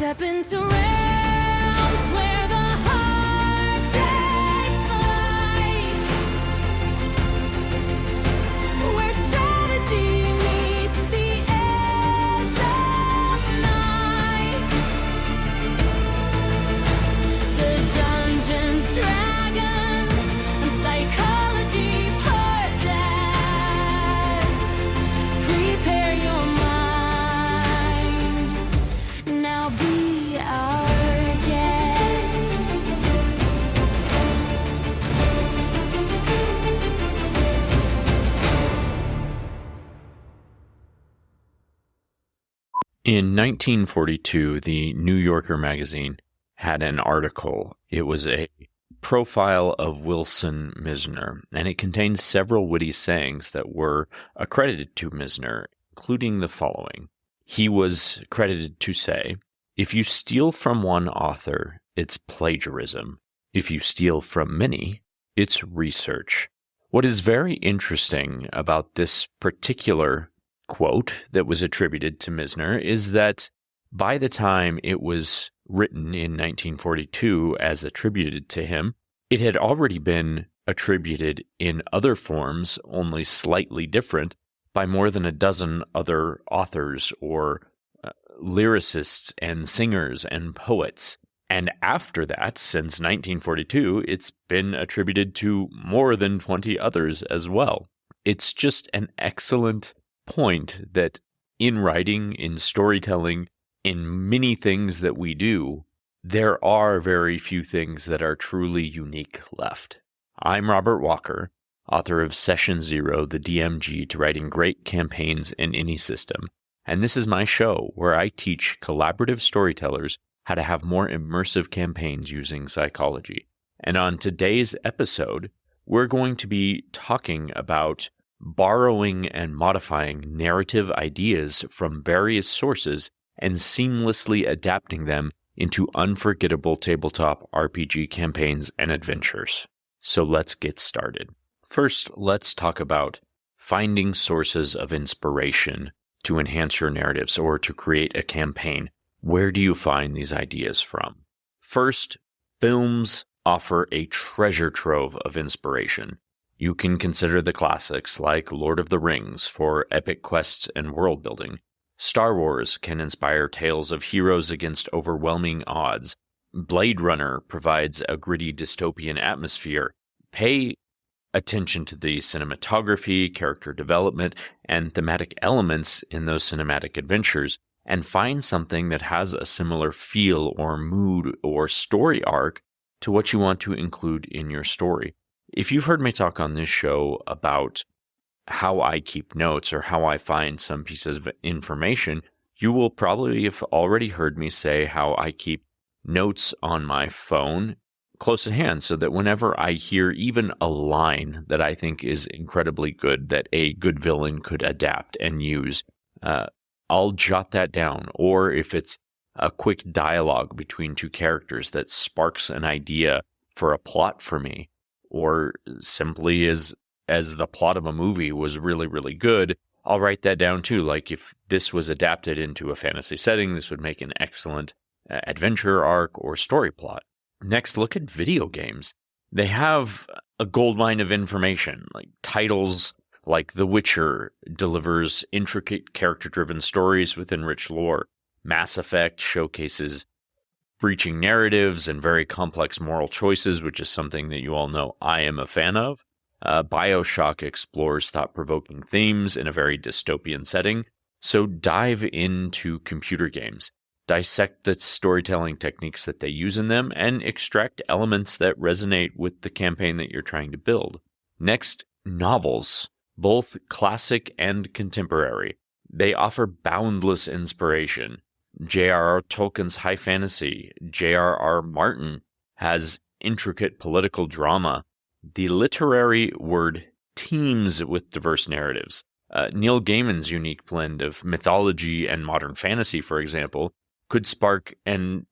Step into realms where the heart takes flight, where strategy meets the edge of night. The Dungeons, Dragons, and Psychology Podcast. Prepare your mind. Now be our guest. In 1942, the New Yorker magazine had an article. It was a profile of Wilson Mizner, and it contained several witty sayings that were accredited to Mizner, including the following. He was credited to say, "If you steal from one author, it's plagiarism. If you steal from many, it's research." What is very interesting about this particular quote that was attributed to Mizner is that by the time it was written in 1942 as attributed to him, it had already been attributed in other forms, only slightly different, by more than a dozen other authors or lyricists and singers and poets. And after that, since 1942, it's been attributed to more than 20 others as well. It's just an excellent point that in writing, in storytelling, in many things that we do, there are very few things that are truly unique left. I'm Robert Walker, author of Session Zero, the DMG to writing great campaigns in any system. And this is my show where I teach collaborative storytellers how to have more immersive campaigns using psychology. And on today's episode, we're going to be talking about borrowing and modifying narrative ideas from various sources and seamlessly adapting them into unforgettable tabletop RPG campaigns and adventures. So let's get started. First, let's talk about finding sources of inspiration to enhance your narratives or to create a campaign. Where do you find these ideas from? First, films offer a treasure trove of inspiration. You can consider the classics like Lord of the Rings for epic quests and world building. Star Wars can inspire tales of heroes against overwhelming odds. Blade Runner provides a gritty dystopian atmosphere. Pay attention to the cinematography, character development, and thematic elements in those cinematic adventures, and find something that has a similar feel or mood or story arc to what you want to include in your story. If you've heard me talk on this show about how I keep notes or how I find some pieces of information, you will probably have already heard me say how I keep notes on my phone close at hand so that whenever I hear even a line that I think is incredibly good, that a good villain could adapt and use, I'll jot that down. Or if it's a quick dialogue between two characters that sparks an idea for a plot for me, or simply as the plot of a movie was really, really good, I'll write that down too. Like if this was adapted into a fantasy setting, this would make an excellent adventure arc or story plot. Next, look at video games. They have a goldmine of information, like titles like The Witcher delivers intricate character-driven stories with enriched lore. Mass Effect showcases breaching narratives and very complex moral choices, which is something that you all know I am a fan of. BioShock explores thought-provoking themes in a very dystopian setting. So dive into computer games. Dissect the storytelling techniques that they use in them and extract elements that resonate with the campaign that you're trying to build. Next, novels, both classic and contemporary. They offer boundless inspiration. J.R.R. Tolkien's high fantasy. J.R.R. Martin has intricate political drama. The literary word teems with diverse narratives. Neil Gaiman's unique blend of mythology and modern fantasy, for example, could spark a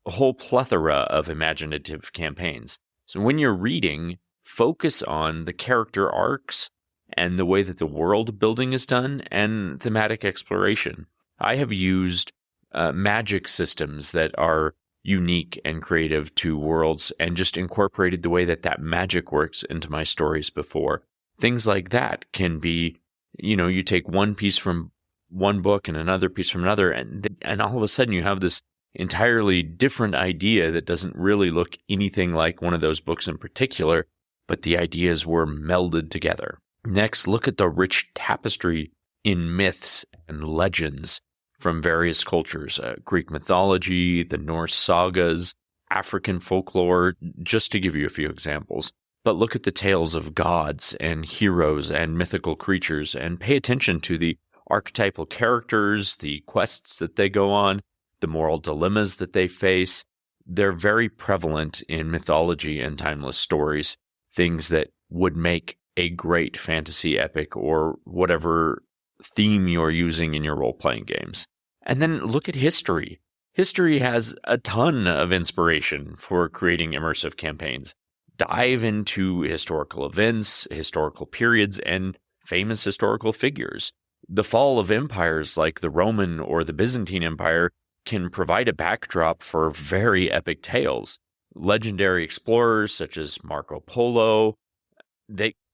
whole plethora of imaginative campaigns. So when you're reading, focus on the character arcs and the way that the world building is done and thematic exploration. I have used magic systems that are unique and creative to worlds, and just incorporated the way that that magic works into my stories before. Things like that can be, you take one piece from one book and another piece from another, and all of a sudden you have this entirely different idea that doesn't really look anything like one of those books in particular, but the ideas were melded together. Next, look at the rich tapestry in myths and legends from various cultures, Greek mythology, the Norse sagas, African folklore, just to give you a few examples. But look at the tales of gods and heroes and mythical creatures, and pay attention to the archetypal characters, the quests that they go on, the moral dilemmas that they face. They're very prevalent in mythology and timeless stories, things that would make a great fantasy epic or whatever theme you're using in your role-playing games. And then look at history. History has a ton of inspiration for creating immersive campaigns. Dive into historical events, historical periods, and famous historical figures. The fall of empires like the Roman or the Byzantine Empire can provide a backdrop for very epic tales. Legendary explorers such as Marco Polo,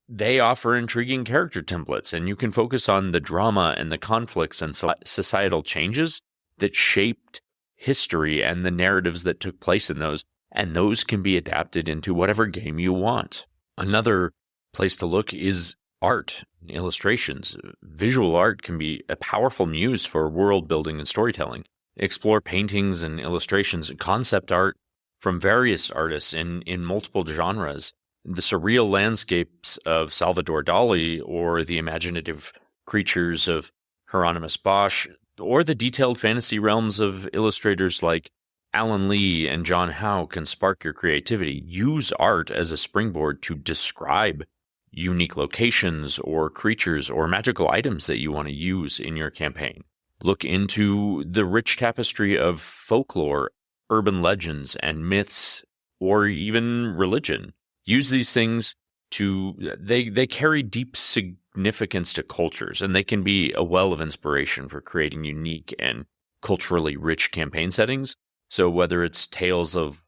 they offer intriguing character templates, and you can focus on the drama and the conflicts and societal changes that shaped history and the narratives that took place in those, and those can be adapted into whatever game you want. Another place to look is art, illustrations. Visual art can be a powerful muse for world building and storytelling. Explore paintings and illustrations and concept art from various artists in multiple genres. The surreal landscapes of Salvador Dali, or the imaginative creatures of Hieronymus Bosch, or the detailed fantasy realms of illustrators like Alan Lee and John Howe can spark your creativity. Use art as a springboard to describe unique locations or creatures or magical items that you want to use in your campaign. Look into the rich tapestry of folklore, urban legends, and myths, or even religion. Use these things they carry deep significance to cultures, and they can be a well of inspiration for creating unique and culturally rich campaign settings. So whether it's tales of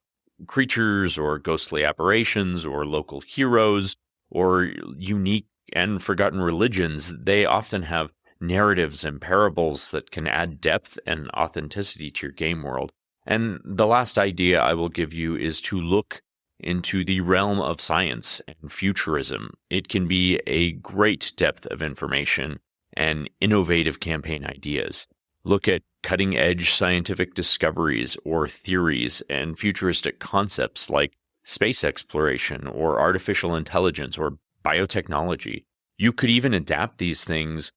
creatures or ghostly apparitions or local heroes or unique and forgotten religions, they often have narratives and parables that can add depth and authenticity to your game world. And the last idea I will give you is to look into the realm of science and futurism. It can be a great depth of information and innovative campaign ideas. Look at cutting-edge scientific discoveries or theories and futuristic concepts like space exploration or artificial intelligence or biotechnology. You could even adapt these things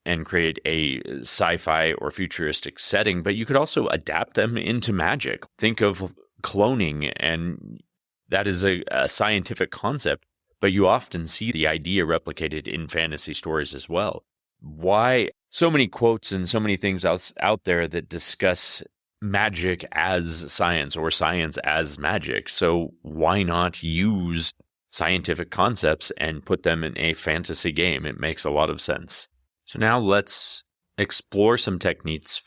and create a sci-fi or futuristic setting, but you could also adapt them into magic. Think of cloning, and that is a scientific concept, but you often see the idea replicated in fantasy stories as well. Why so many quotes and so many things out there that discuss magic as science or science as magic? So why not use scientific concepts and put them in a fantasy game? It makes a lot of sense. So now let's explore some techniques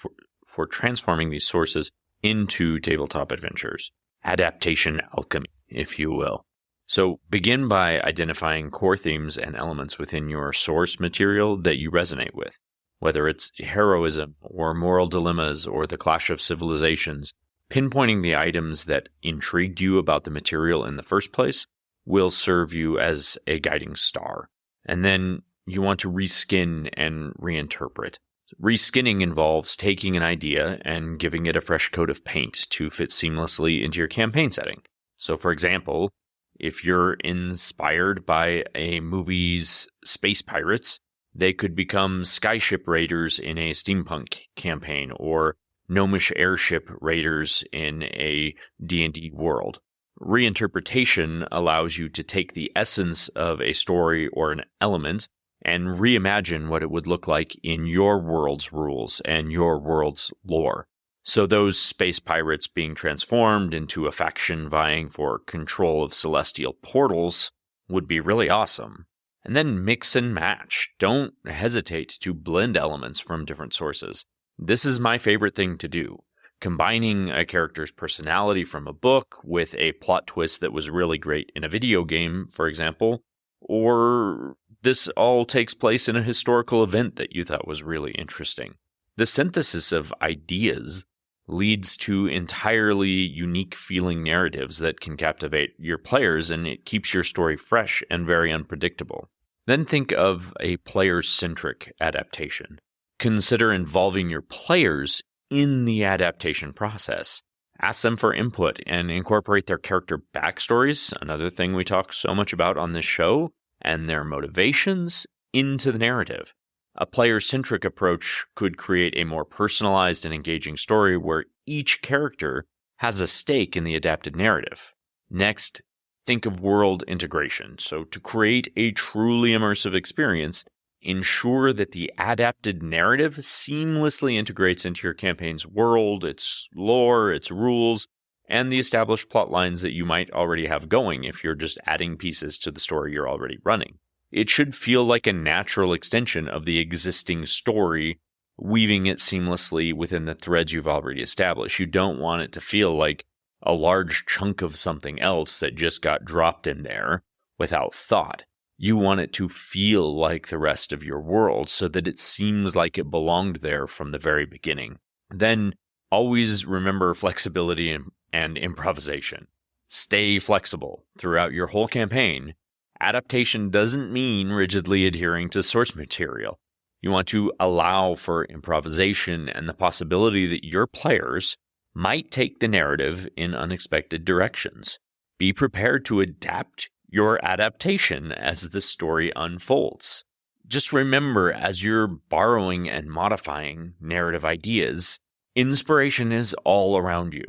for transforming these sources into tabletop adventures. Adaptation alchemy, if you will. So begin by identifying core themes and elements within your source material that you resonate with. Whether it's heroism or moral dilemmas or the clash of civilizations, pinpointing the items that intrigued you about the material in the first place will serve you as a guiding star. And then you want to reskin and reinterpret. Reskinning involves taking an idea and giving it a fresh coat of paint to fit seamlessly into your campaign setting. So for example, if you're inspired by a movie's space pirates, they could become skyship raiders in a steampunk campaign, or gnomish airship raiders in a D&D world. Reinterpretation allows you to take the essence of a story or an element and reimagine what it would look like in your world's rules and your world's lore. So those space pirates being transformed into a faction vying for control of celestial portals would be really awesome. And then mix and match. Don't hesitate to blend elements from different sources. This is my favorite thing to do. Combining a character's personality from a book with a plot twist that was really great in a video game, for example, or this all takes place in a historical event that you thought was really interesting. The synthesis of ideas leads to entirely unique feeling narratives that can captivate your players, and it keeps your story fresh and very unpredictable. Then think of a player-centric adaptation. Consider involving your players in the adaptation process. Ask them for input and incorporate their character backstories, another thing we talk so much about on this show, and their motivations into the narrative. A player-centric approach could create a more personalized and engaging story where each character has a stake in the adapted narrative. Next, think of world integration. So to create a truly immersive experience, ensure that the adapted narrative seamlessly integrates into your campaign's world, its lore, its rules, and the established plot lines that you might already have going if you're just adding pieces to the story you're already running. It should feel like a natural extension of the existing story, weaving it seamlessly within the threads you've already established. You don't want it to feel like a large chunk of something else that just got dropped in there without thought. You want it to feel like the rest of your world so that it seems like it belonged there from the very beginning. Then always remember flexibility and improvisation. Stay flexible throughout your whole campaign. Adaptation doesn't mean rigidly adhering to source material. You want to allow for improvisation and the possibility that your players might take the narrative in unexpected directions. Be prepared to adapt your adaptation as the story unfolds. Just remember, as you're borrowing and modifying narrative ideas, inspiration is all around you.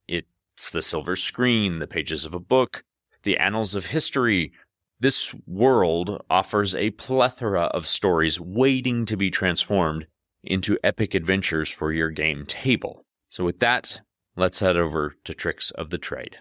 It's the silver screen, the pages of a book, the annals of history. This world offers a plethora of stories waiting to be transformed into epic adventures for your game table. So with that, let's head over to Tricks of the Trade.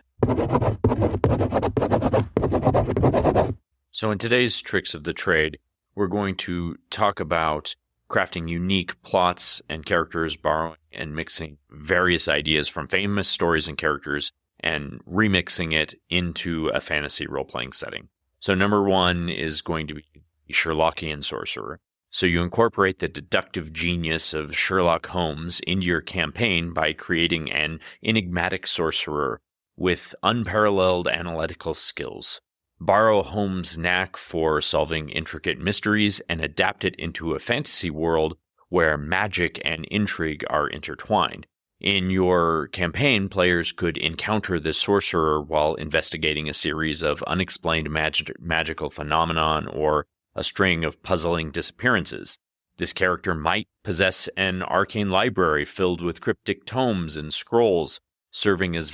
So in today's Tricks of the Trade, we're going to talk about crafting unique plots and characters, borrowing and mixing various ideas from famous stories and characters, and remixing it into a fantasy role-playing setting. So number one is going to be Sherlockian sorcerer. So you incorporate the deductive genius of Sherlock Holmes into your campaign by creating an enigmatic sorcerer with unparalleled analytical skills. Borrow Holmes' knack for solving intricate mysteries and adapt it into a fantasy world where magic and intrigue are intertwined. In your campaign, players could encounter this sorcerer while investigating a series of unexplained magical phenomenon or a string of puzzling disappearances. This character might possess an arcane library filled with cryptic tomes and scrolls, serving as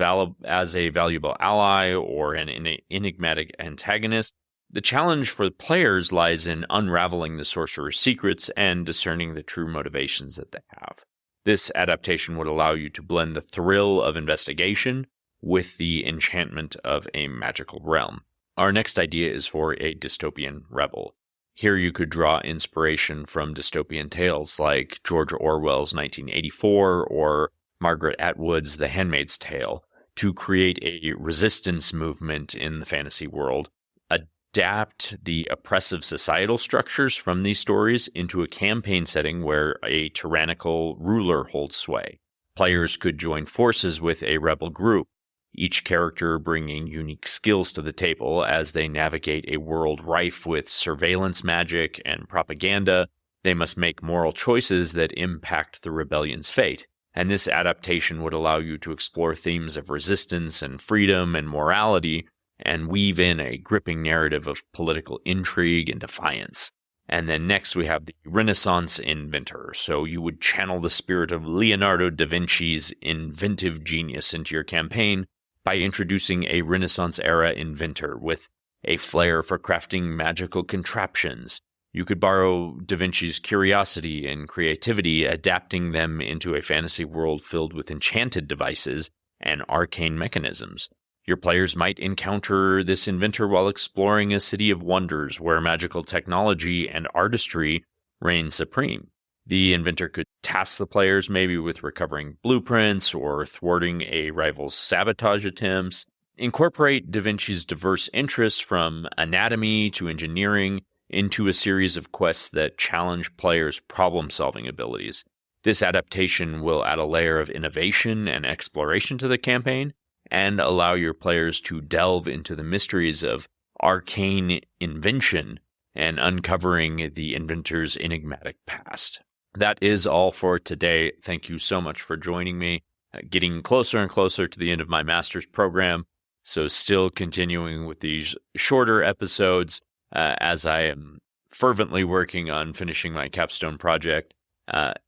a valuable ally or an enigmatic antagonist. The challenge for the players lies in unraveling the sorcerer's secrets and discerning the true motivations that they have. This adaptation would allow you to blend the thrill of investigation with the enchantment of a magical realm. Our next idea is for a dystopian rebel. Here you could draw inspiration from dystopian tales like George Orwell's 1984 or Margaret Atwood's The Handmaid's Tale to create a resistance movement in the fantasy world. Adapt the oppressive societal structures from these stories into a campaign setting where a tyrannical ruler holds sway. Players could join forces with a rebel group, each character bringing unique skills to the table as they navigate a world rife with surveillance magic and propaganda. They must make moral choices that impact the rebellion's fate. And this adaptation would allow you to explore themes of resistance and freedom and morality and weave in a gripping narrative of political intrigue and defiance. And then next we have the Renaissance inventor. So you would channel the spirit of Leonardo da Vinci's inventive genius into your campaign by introducing a Renaissance-era inventor with a flair for crafting magical contraptions. You could borrow Da Vinci's curiosity and creativity, adapting them into a fantasy world filled with enchanted devices and arcane mechanisms. Your players might encounter this inventor while exploring a city of wonders where magical technology and artistry reign supreme. The inventor could task the players maybe with recovering blueprints or thwarting a rival's sabotage attempts. Incorporate Da Vinci's diverse interests from anatomy to engineering into a series of quests that challenge players' problem-solving abilities. This adaptation will add a layer of innovation and exploration to the campaign and allow your players to delve into the mysteries of arcane invention and uncovering the inventor's enigmatic past. That is all for today. Thank you so much for joining me. Getting closer and closer to the end of my master's program, so still continuing with these shorter episodes as I am fervently working on finishing my capstone project.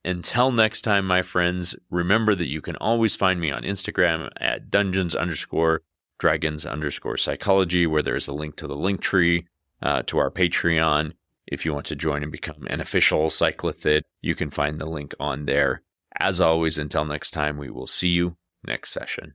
Until next time, my friends, remember that you can always find me on Instagram at dungeons_dragons_psychology, where there's a link to the Linktree, to our Patreon. If you want to join and become an official cyclithid, you can find the link on there. As always, until next time, we will see you next session.